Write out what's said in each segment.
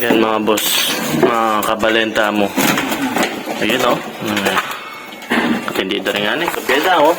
Yan mga boss, mga kabalenta mo. Ayun o. At hindi ito rin nga kapyeda o.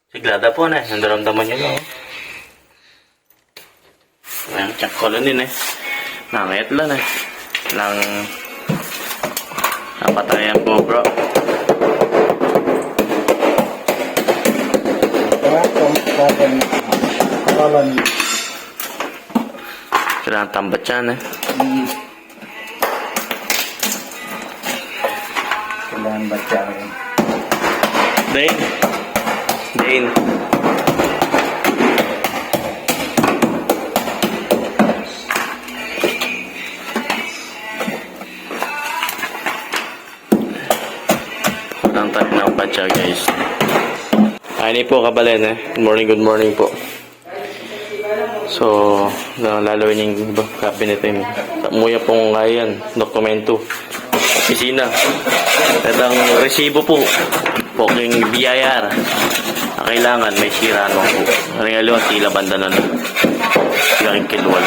Siglada po na nandaramdaman nyo na o. Ayan, check ko lang din Nangayat lang Lang napatayan po bro. Kailangan tambat yan Kailangan ba yan? Dane. Lang tayo ng batya guys. Ay po kabalen Good morning po. So, lalawin yung cabinet Muya pong ngayon, dokumento. Opisina. At ang resibo po. Poking BIR. Kailangan may sira po. Regalo at sila banda na Laking kilwal.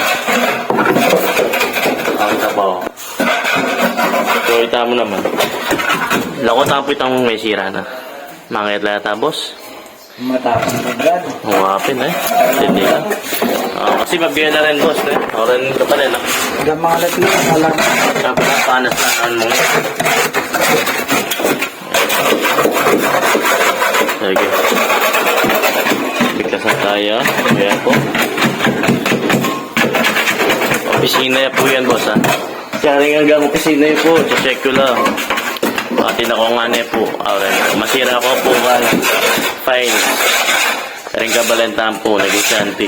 Nakita pa ako. So, ita mo naman. Lakot tapos itang may sira na. Mangit lang tapos. Matapang na brad. Huwapin Hindi lang. Kasi mabigyan na rin boss Oran ka pa rin Hanggang mga latihan na lang. Panas lang mo Sige. Biglasan tayo. Ayan po. Opisina po yan boss Kaya rin hanggang opisina yun po. Check ko lang. Pati na ko nga po. Masira ko po files. Ring kabalentaan po. Negosyante.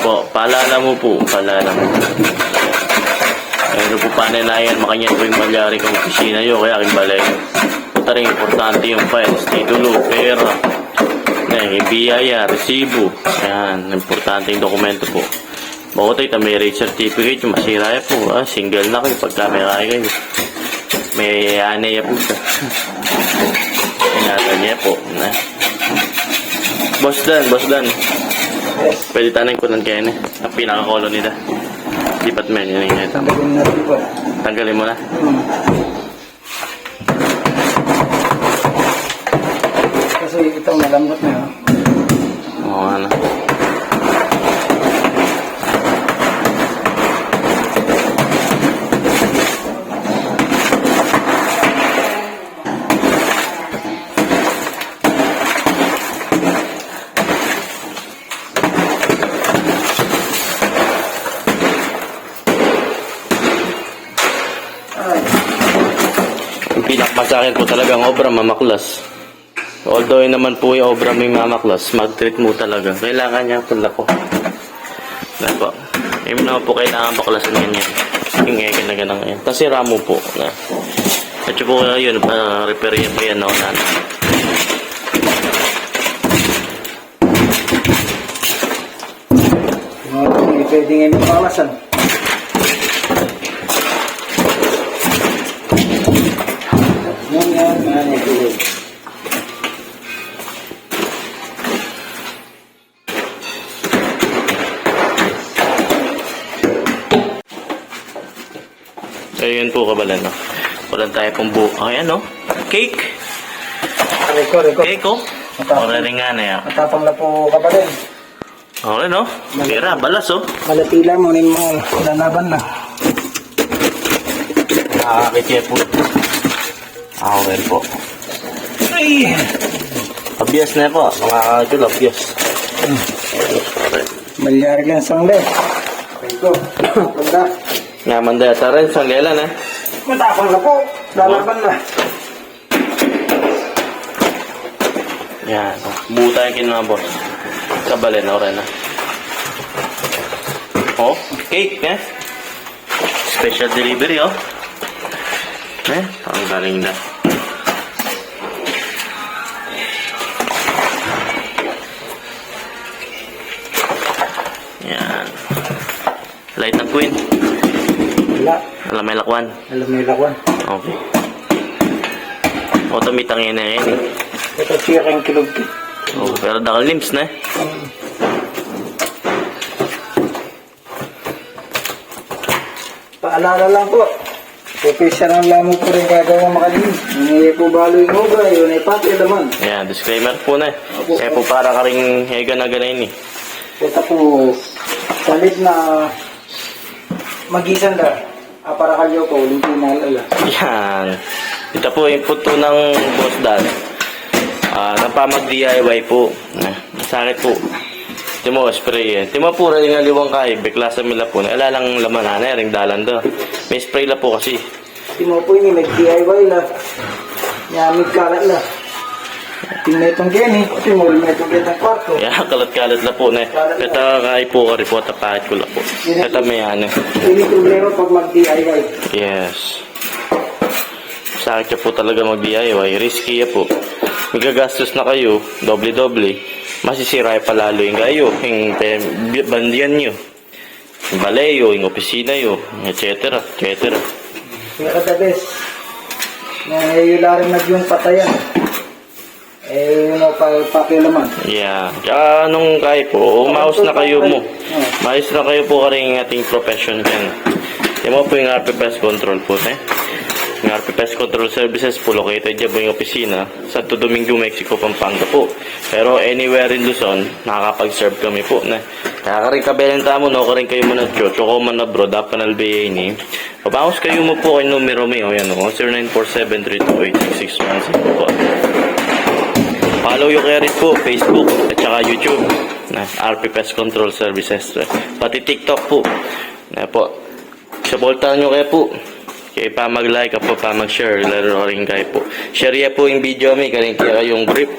Po, paalala mo po. Pero po pananayan. Makanya po yung malyari kong opisina yun. Kaya aking balay. Punta rin importante yung files. Titulo, pera. Yung BIR, resibo. Ayan. Importante yung dokumento po. Bakit ito may rate certificate. Yung masira po. Single na kayo. Pagka may kaya kayo. May anaya po siya. Ingatan niya po. Boss Dan. Pwede tanong ko lang kayo Ang pinaka-color nila. Lipat men yun yung ito. Tanggalin natin po. Tanggalin mo na. Kasi itong malambot na Oo Yung pinakmasakit po talagang obra mamaklas. Although naman po yung obra may mamaklas, mag-treat mo talaga. Kailangan niya pala ko. Yan po. Yung naman po kailangan baklasan ganyan. Yung na ganang yan. Kasi ramo po. At yun po yun, repair yan pa yan. Hindi pwede ngayon mapakawasan. Ayun po kabalan Walang tayo pong ayan Cake. Reko. Cake Rin nga na yan. Matapang na po ka pa rin. Okay Pera, balas Malatila mo rin mga lalaban na. Nakakakitya po. Okay po. Ay! Abyas na po. Mga kajul, abyas. Malyari lang sangle. Reko. Pagda. Nga mandata rin, sanglelan Matapang na po. Lalaban na. Yan. Buta yung kinuha boss. Kabalin rin cake Special delivery ang galing na. Yan. Light ng queen. Wala. Alam may lakwan. Okay. Automitang yan Ito siya kang kilog. Pero dakal limbs paalala lang po. Professional lamang po rin gagawa makalinis. Hindi po balo yung obra, yun ay pati naman. Ayan, disclaimer po na. Opo. Kaya po para ka rin hega na ganayin eh. Ito po, salit na magisan na. Para kalyo po, uling pinalala. Yan. Ito po yung punto ng Boss Dan. Napamag-DIY po. Masakit po. Timo, spray eh. Timo po rin nga liwang kay. Bekla sa mila po. Alalang laman na ring dalan do. May spray la po kasi. Timo po yung nag-DIY la. Nyamig kalat la. Tingnan itong geni. Timo, may itong geni ng kwarto. Kaya kalat-kalat la po na. Ito kay po ka report. Tapahit ko la po. Ito may ano. Hindi problema pag mag-DIY. Yes. Sakit niya po talaga mag-DIY. Risky ya po. Magagastos na kayo. Doble-doble. Masisira palalo yung kayo. Yung bandiyan nyo. Yung baleyo. Yung opisina nyo. Etc. Etc. Kaya the best. Nahihila rin na yung patayan. Yun o pakialaman. Yeah. Kaya nung kayo po, umaos na kayo mo. Maayos na kayo po ka rin ating profession dyan. Yung mo po yung RP Pest Control po. Yung RP Pest Control Services po located dyan po yung opisina sa Santo Domingo, Mexico, Pampanga po. Pero anywhere in Luzon, nakakapag-serve kami po. Kaya ka rin kabelenta mo, no? Ka rin kayo mo na chocho ko man na bro, dapat nalbiyay ni. Pabaos kayo mo po kay numero mo. Yan o, 0947-328-6616 po. Follow yung kaya rin po, Facebook at saka YouTube. RP Pest Control Services. Pati TikTok po. Po. Supportahan nyo kayo po. Kaya pa mag-like po, pa mag-share. Laro rin kayo po. Share ya po yung video may karin kaya yung grip.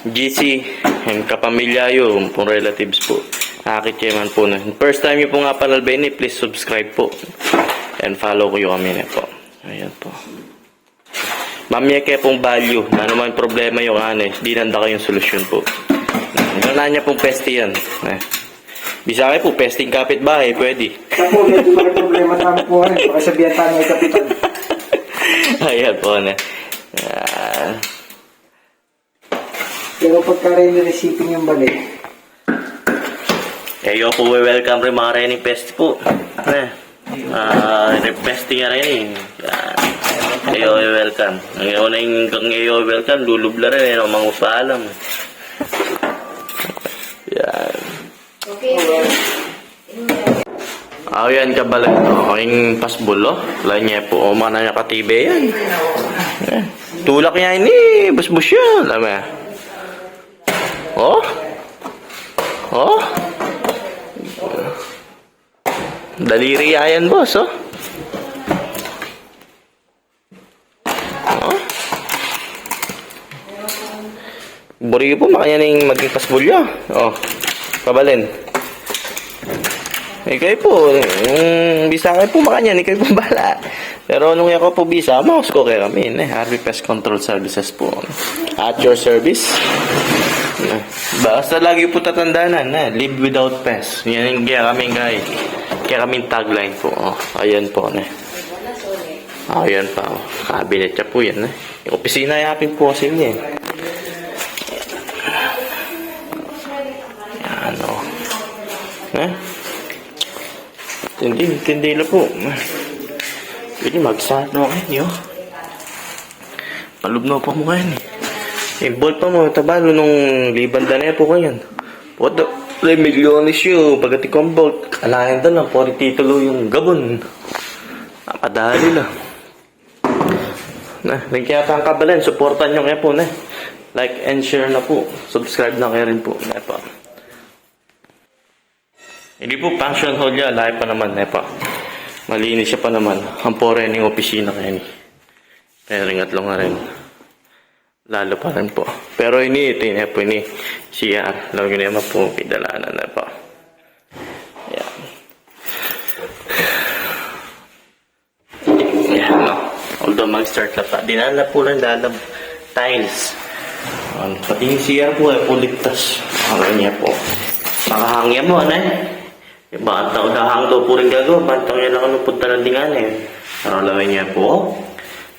GC, yung kapamilya yung pong relatives po. Akit kayo man po na. First time nyo po nga panalbeni, please subscribe po. And follow ko yung kami na po. Ayan po. Mamaya kayo pong value. Ano man problema yung di nanda kayong solusyon po. Gano'n niya pong peste yan. Bisa kayo po, pesting kapitbahay, pwede. Ako, medyo may problema sa amin po. Baka sabihan tayo ng kapitan. Ayan po na. Pero pagka rin resiping yung balik. Kayo po welcome rin mga rening pest po. Pesting nga rin. Kayo welcome. Ngayon na yung kayo welcome, lulubla rin. Mga paalam. Yan. Okay. Yan kabalag. Yung pasbulo. Lain niya po. Umana niya katibe yan. Tulak niya ini. Busbus yan. Alam mo. Oh. Daliri yan, boss, oh. Buri po, makanya na yung maging pasbulyo. Kabalin. Kayo po, bisa kayo po makanya, kayo po bala. Pero nung ako po bisa, mouse ko kayo kami. RP Pest Control Services po. At your service. Basta lagi po tatandanan, live without pest. Yan yung kaya kami guys. Kaya kami tagline po. Ayan po. Ayan pa. Cabinet niya po yan. Yung opisina yapin po kasi niya. Yan o. Tindi na po. Pwede magsano kayo. Palubno pa mo kayo. Bolt pa mo, tabalo nung libanda na po kayo. What the? 3 milyones yun. Pagkati kong bolt, kalahin doon lang. Pori titulo yung gabon. Napadali lang. Kaya pa ang kabalan. Supportan nyo kaya po na. Like and share na po. Subscribe na kayo rin po. Hindi po function hall yan. Lahat pa naman. Malinis siya pa naman. Ang pore ng opisina kayo ni. Kaya ringat lang nga rin. Lalo pa rin po. Pero ito po siya. Lagi na naman po pidalanan na po. Yan. Yan, no. Although mag-start na pa. Dinala po lang lalab tiles. Pati yung siya po ay puligtas. Okay niya po. Makahangya mo, Bata udahang daw po rin gagawa. Bantang niya lang punta ng dingan Nakalaway niya po.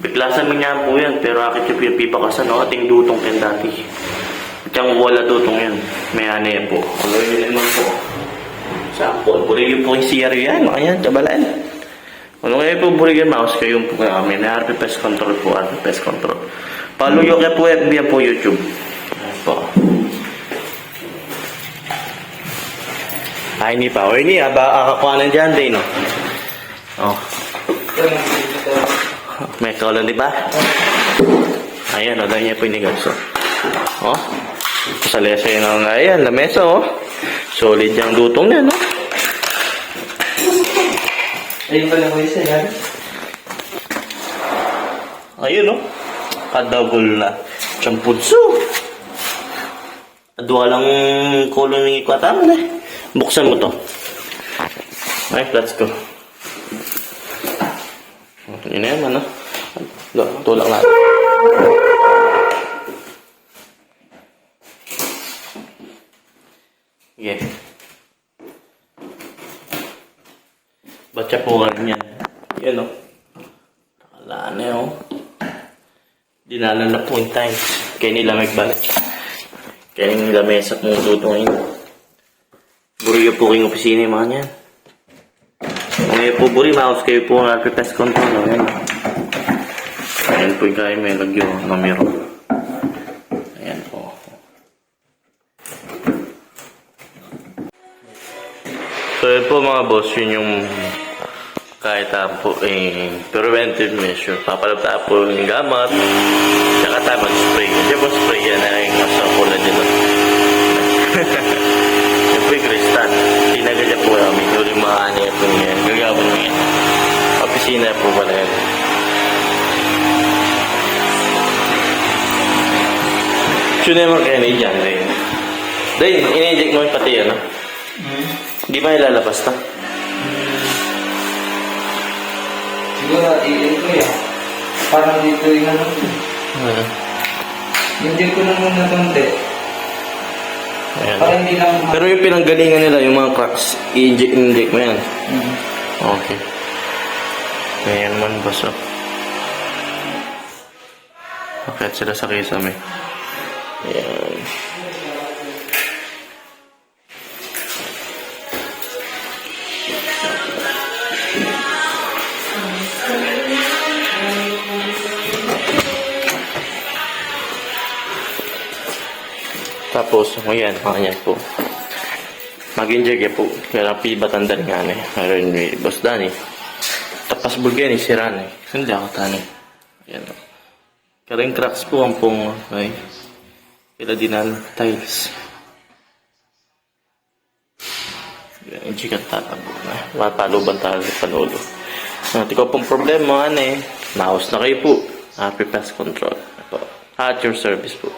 Biklasan mo niya po yan. Pero akit yung pipakasan ating dutong yan dati. Diyang wala dutong yan. May yan po. Kalaway niya naman po. Sample. Puri yung po yung CR yan. Ayan, kabalan. Kung kayo po burigan mouse, kayo po kami. May RP Pest Control po, RP Pest Control. Follow nyo kayo po FB po YouTube. Ayan po. Ay, hindi pa. O, hindi ha. Baka kakuha na dyan din, no? Oh. May color, di ba? Ayan, o. Dahil niya po inigas, o. Oh. Sa lesa yun ang, ayan, lamesa, oh. Solid yung dutong niya, no? Ayun pala ko isa yan. Ayun, no? Kadouble na. Champutso. Dua lang kulo ng ikwatan, eh. Buksan mo to. Ay, let's go. Yun na yan, ano? Tulak natin. Yeah. Ba't siya po yan? Yan, o. Wala na, o. Dinala na po yung time. Kaya nila magbalik. Kaya nila mesa kung tutungin. Buriyo po kayong opisina yung mga niyan. Kung ngayon po buri, mouse kayo po ang RP Pest Control. Ayan. Ayan po yung kaya may lagyo. Numero. Ayan po. So yun po mga boss, yun yung kahit po preventive measure. Papalapta po yung gamat. Tsaka tayo mag-spray. Hindi po spray yan na yung nasa pula dyan. Yung po yung kristal. Tinagadya po namin. Yung mga ano po yan. Gagawin mo yan. Opisina po pala yan. Sino naman kaya ni John Ray? Dahil, in-inject mo yung pati yan, no? Hindi ba ilalabas na? Siguro, iilin ko yan. Parang dito yung ano. Hindi ko na muna konti. Ayan. Parang hindi lang... Pero yung pinanggalingan nila, yung mga cracks, i-inject mo yan. Okay. Ayan man, boss. Bakit sila sa kisame? Ayan. Tapos, ayan, ayan po. Mag-inject po. Kaya pibatan din nga eh. Meron yung boss Danny. Tapos bulgan eh, siran eh. Hindi ako tani. Ayan o. Karing cracks po ang pong, okay. Kila dinan tiles. Ayan, injikat tatabo na. Mapaluban tayo sa panulo. At ikaw pong problema, ano eh. Mouse na kayo po. RP Pest Control. At your service po.